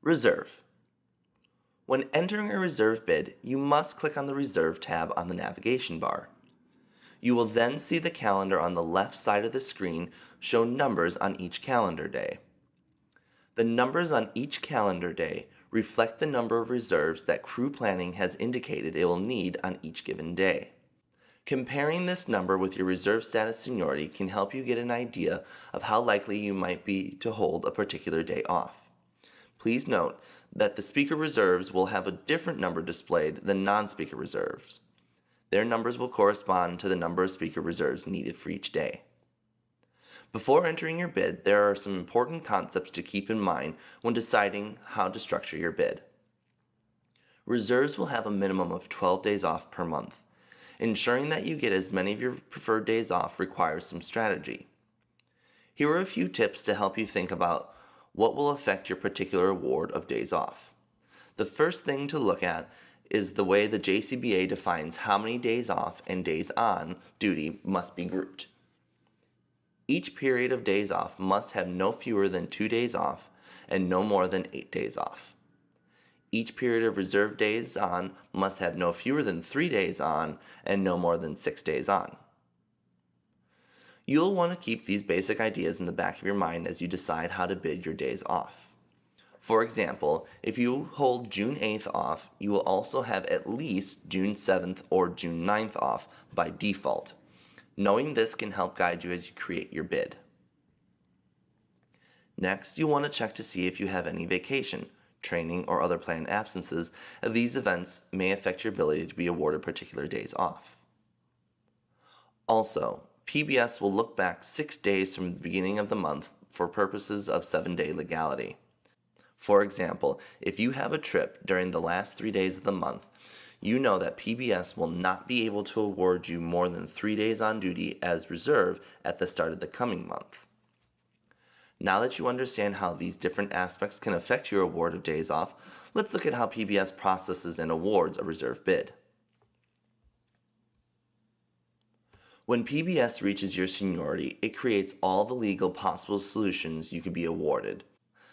Reserve. When entering a reserve bid, you must click on the Reserve tab on the navigation bar. You will then see the calendar on the left side of the screen show numbers on each calendar day. The numbers on each calendar day reflect the number of reserves that crew planning has indicated it will need on each given day. Comparing this number with your reserve status seniority can help you get an idea of how likely you might be to hold a particular day off. Please note that the speaker reserves will have a different number displayed than non-speaker reserves. Their numbers will correspond to the number of speaker reserves needed for each day. Before entering your bid, there are some important concepts to keep in mind when deciding how to structure your bid. Reserves will have a minimum of 12 days off per month. Ensuring that you get as many of your preferred days off requires some strategy. Here are a few tips to help you think about what will affect your particular award of days off. The first thing to look at is the way the JCBA defines how many days off and days on duty must be grouped. Each period of days off must have no fewer than 2 days off and no more than 8 days off. Each period of reserve days on must have no fewer than 3 days on and no more than 6 days on. You'll want to keep these basic ideas in the back of your mind as you decide how to bid your days off. For example, if you hold June 8th off, you will also have at least June 7th or June 9th off by default. Knowing this can help guide you as you create your bid. Next, you'll want to check to see if you have any vacation, training, or other planned absences, as these events may affect your ability to be awarded particular days off. Also, PBS will look back 6 days from the beginning of the month for purposes of 7-day legality. For example, if you have a trip during the last 3 days of the month, you know that PBS will not be able to award you more than 3 days on duty as reserve at the start of the coming month. Now that you understand how these different aspects can affect your award of days off, let's look at how PBS processes and awards a reserve bid. When PBS reaches your seniority, it creates all the legal possible solutions you could be awarded.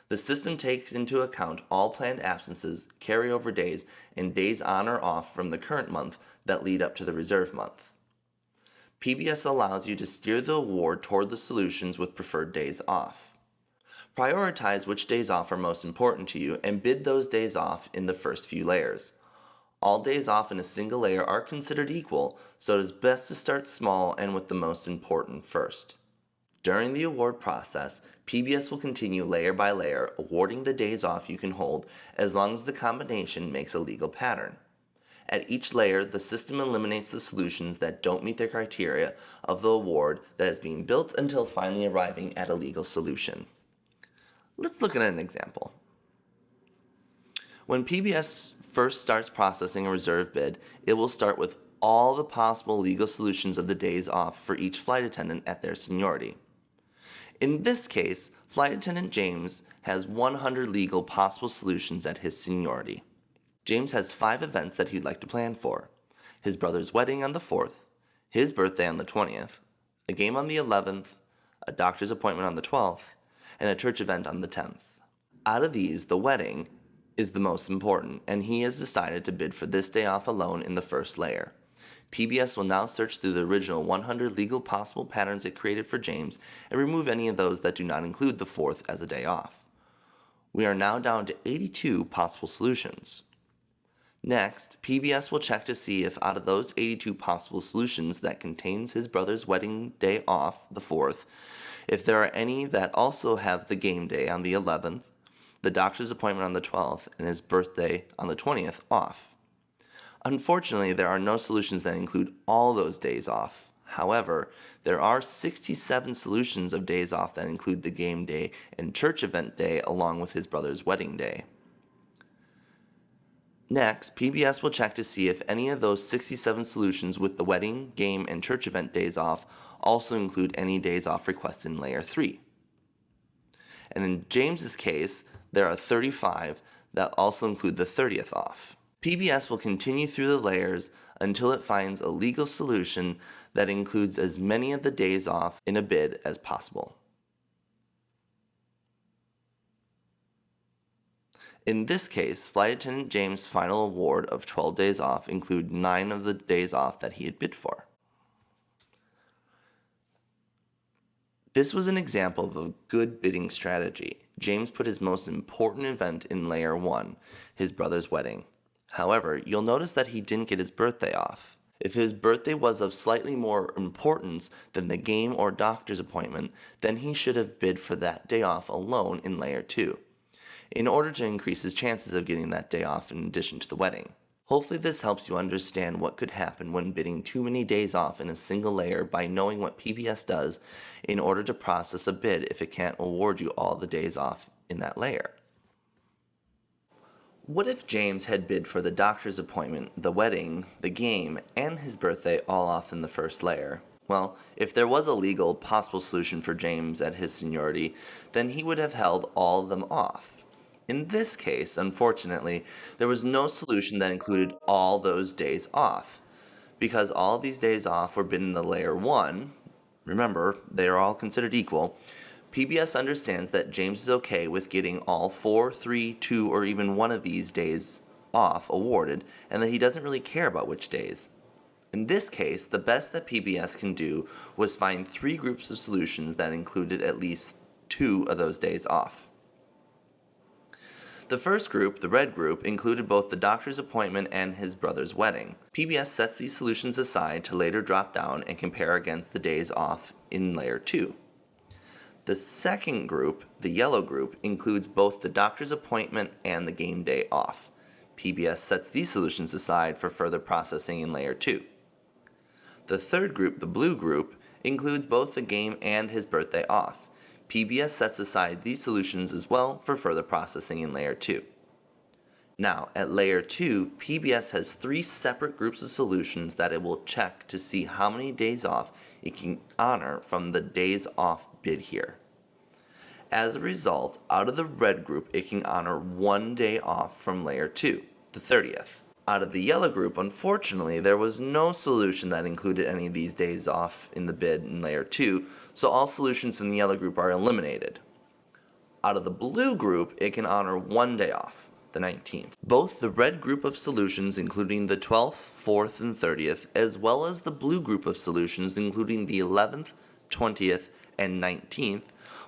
The system takes into account all planned absences, carryover days, and days on or off from the current month that lead up to the reserve month. PBS allows you to steer the award toward the solutions with preferred days off. Prioritize which days off are most important to you and bid those days off in the first few layers. All days off in a single layer are considered equal, so it is best to start small and with the most important first. During the award process, PBS will continue layer by layer, awarding the days off you can hold as long as the combination makes a legal pattern. At each layer, the system eliminates the solutions that don't meet the criteria of the award that is being built until finally arriving at a legal solution. Let's look at an example. When PBS first starts processing a reserve bid, it will start with all the possible legal solutions of the days off for each flight attendant at their seniority. In this case, Flight Attendant James has 100 legal possible solutions at his seniority. James has 5 events that he'd like to plan for: his brother's wedding on the 4th, his birthday on the 20th, a game on the 11th, a doctor's appointment on the 12th, and a church event on the 10th. Out of these, the wedding is the most important, and he has decided to bid for this day off alone in the first layer. PBS will now search through the original 100 legal possible patterns it created for James and remove any of those that do not include the 4th as a day off. We are now down to 82 possible solutions. Next, PBS will check to see if out of those 82 possible solutions that contains his brother's wedding day off, the 4th, if there are any that also have the game day on the 11th, the doctor's appointment on the 12th, and his birthday on the 20th off. Unfortunately, there are no solutions that include all those days off. However, there are 67 solutions of days off that include the game day and church event day along with his brother's wedding day. Next, PBS will check to see if any of those 67 solutions with the wedding, game, and church event days off also include any days off requested in Layer 3. And in James's case, there are 35 that also include the 30th off. PBS will continue through the layers until it finds a legal solution that includes as many of the days off in a bid as possible. In this case, Flight Attendant James' final award of 12 days off included 9 of the days off that he had bid for. This was an example of a good bidding strategy. James put his most important event in Layer 1, his brother's wedding. However, you'll notice that he didn't get his birthday off. If his birthday was of slightly more importance than the game or doctor's appointment, then he should have bid for that day off alone in Layer 2, in order to increase his chances of getting that day off in addition to the wedding. Hopefully this helps you understand what could happen when bidding too many days off in a single layer by knowing what PBS does in order to process a bid if it can't award you all the days off in that layer. What if James had bid for the doctor's appointment, the wedding, the game, and his birthday all off in the first layer? Well, if there was a legal possible solution for James at his seniority, then he would have held all of them off. In this case, unfortunately, there was no solution that included all those days off. Because all these days off were bid in the layer 1, remember, they are all considered equal, PBS understands that James is okay with getting all 4, 3, 2, or even 1 of these days off awarded, and that he doesn't really care about which days. In this case, the best that PBS can do was find 3 groups of solutions that included at least 2 of those days off. The first group, the red group, included both the doctor's appointment and his brother's wedding. PBS sets these solutions aside to later drop down and compare against the days off in Layer 2. The second group, the yellow group, includes both the doctor's appointment and the game day off. PBS sets these solutions aside for further processing in Layer 2. The third group, the blue group, includes both the game and his birthday off. PBS sets aside these solutions as well for further processing in Layer 2. Now, at Layer 2, PBS has 3 separate groups of solutions that it will check to see how many days off it can honor from the days off bid here. As a result, out of the red group, it can honor 1 day off from Layer 2, the 30th. Out of the yellow group, unfortunately, there was no solution that included any of these days off in the bid in Layer 2, so all solutions from the yellow group are eliminated. Out of the blue group, it can honor 1 day off, the 19th. Both the red group of solutions, including the 12th, 4th, and 30th, as well as the blue group of solutions, including the 11th, 20th, and 19th,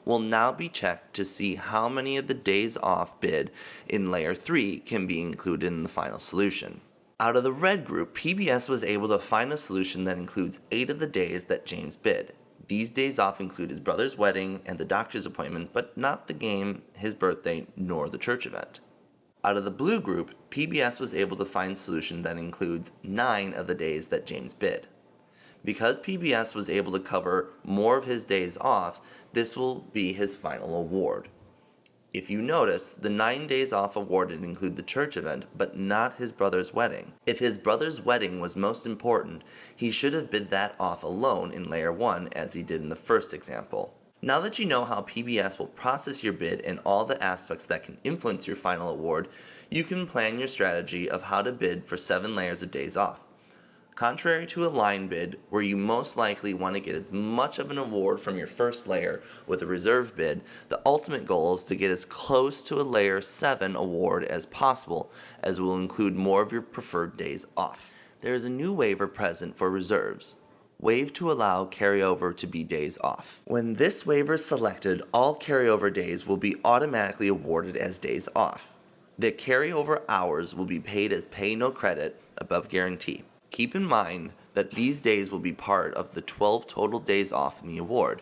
will now be checked to see how many of the days off bid in Layer 3 can be included in the final solution. Out of the red group, PBS was able to find a solution that includes 8 of the days that James bid. These days off include his brother's wedding and the doctor's appointment, but not the game, his birthday, nor the church event. Out of the blue group, PBS was able to find a solution that includes 9 of the days that James bid. Because PBS was able to cover more of his days off, this will be his final award. If you notice, the 9 days off awarded include the church event, but not his brother's wedding. If his brother's wedding was most important, he should have bid that off alone in Layer 1 as he did in the first example. Now that you know how PBS will process your bid and all the aspects that can influence your final award, you can plan your strategy of how to bid for 7 layers of days off. Contrary to a line bid, where you most likely want to get as much of an award from your first layer with a reserve bid, the ultimate goal is to get as close to a Layer 7 award as possible, as will include more of your preferred days off. There is a new waiver present for reserves. Waive to allow carryover to be days off. When this waiver is selected, all carryover days will be automatically awarded as days off. The carryover hours will be paid as pay no credit, above guarantee. Keep in mind that these days will be part of the 12 total days off in the award.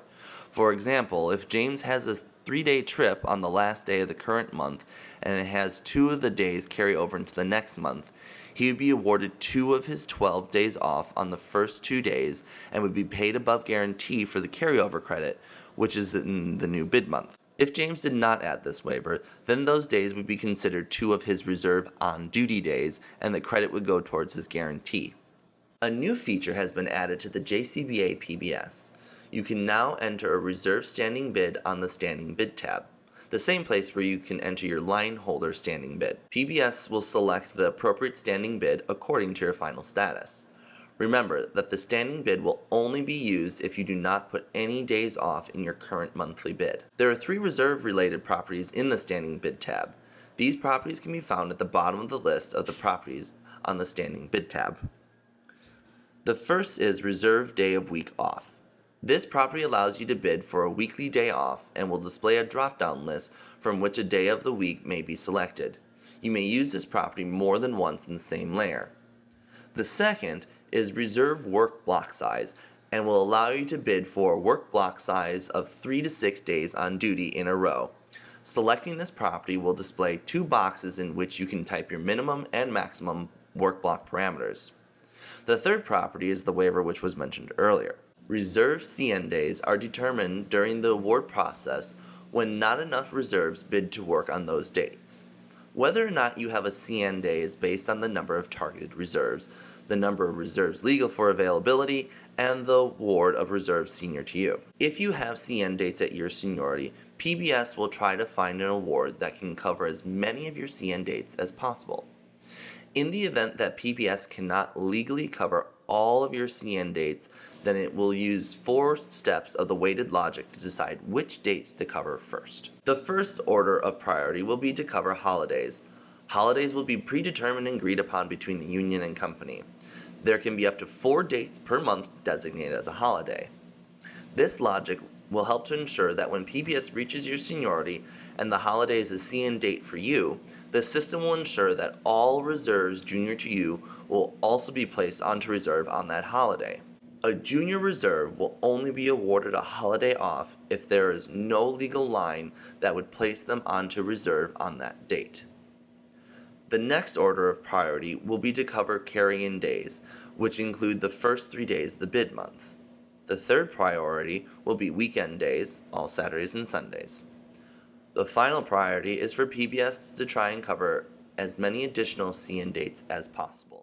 For example, if James has a 3-day trip on the last day of the current month and it has 2 of the days carry over into the next month, he would be awarded 2 of his 12 days off on the first 2 days and would be paid above guarantee for the carryover credit, which is in the new bid month. If James did not add this waiver, then those days would be considered 2 of his reserve on-duty days, and the credit would go towards his guarantee. A new feature has been added to the JCBA PBS. You can now enter a reserve standing bid on the Standing Bid tab, the same place where you can enter your line holder standing bid. PBS will select the appropriate standing bid according to your final status. Remember that the standing bid will only be used if you do not put any days off in your current monthly bid. There are 3 reserve-related properties in the Standing Bid tab. These properties can be found at the bottom of the list of the properties on the standing bid tab. The first is reserve day of week off. This property allows you to bid for a weekly day off and will display a drop-down list from which a day of the week may be selected. You may use this property more than once in the same layer. The second is reserve work block size and will allow you to bid for a work block size of 3 to 6 days on duty in a row. Selecting this property will display two boxes in which you can type your minimum and maximum work block parameters. The third property is the waiver which was mentioned earlier. Reserve CN days are determined during the award process when not enough reserves bid to work on those dates. Whether or not you have a CN day is based on the number of targeted reserves, the number of reserves legal for availability, and the award of reserves senior to you. If you have CN dates at your seniority, PBS will try to find an award that can cover as many of your CN dates as possible. In the event that PBS cannot legally cover all of your CN dates, then it will use 4 steps of the weighted logic to decide which dates to cover first. The first order of priority will be to cover holidays. Holidays will be predetermined and agreed upon between the union and company. There can be up to 4 dates per month designated as a holiday. This logic will help to ensure that when PBS reaches your seniority and the holiday is a CN date for you, the system will ensure that all reserves junior to you will also be placed onto reserve on that holiday. A junior reserve will only be awarded a holiday off if there is no legal line that would place them onto reserve on that date. The next order of priority will be to cover carry-in days, which include the first 3 days of the bid month. The third priority will be weekend days, all Saturdays and Sundays. The final priority is for PBS to try and cover as many additional CN dates as possible.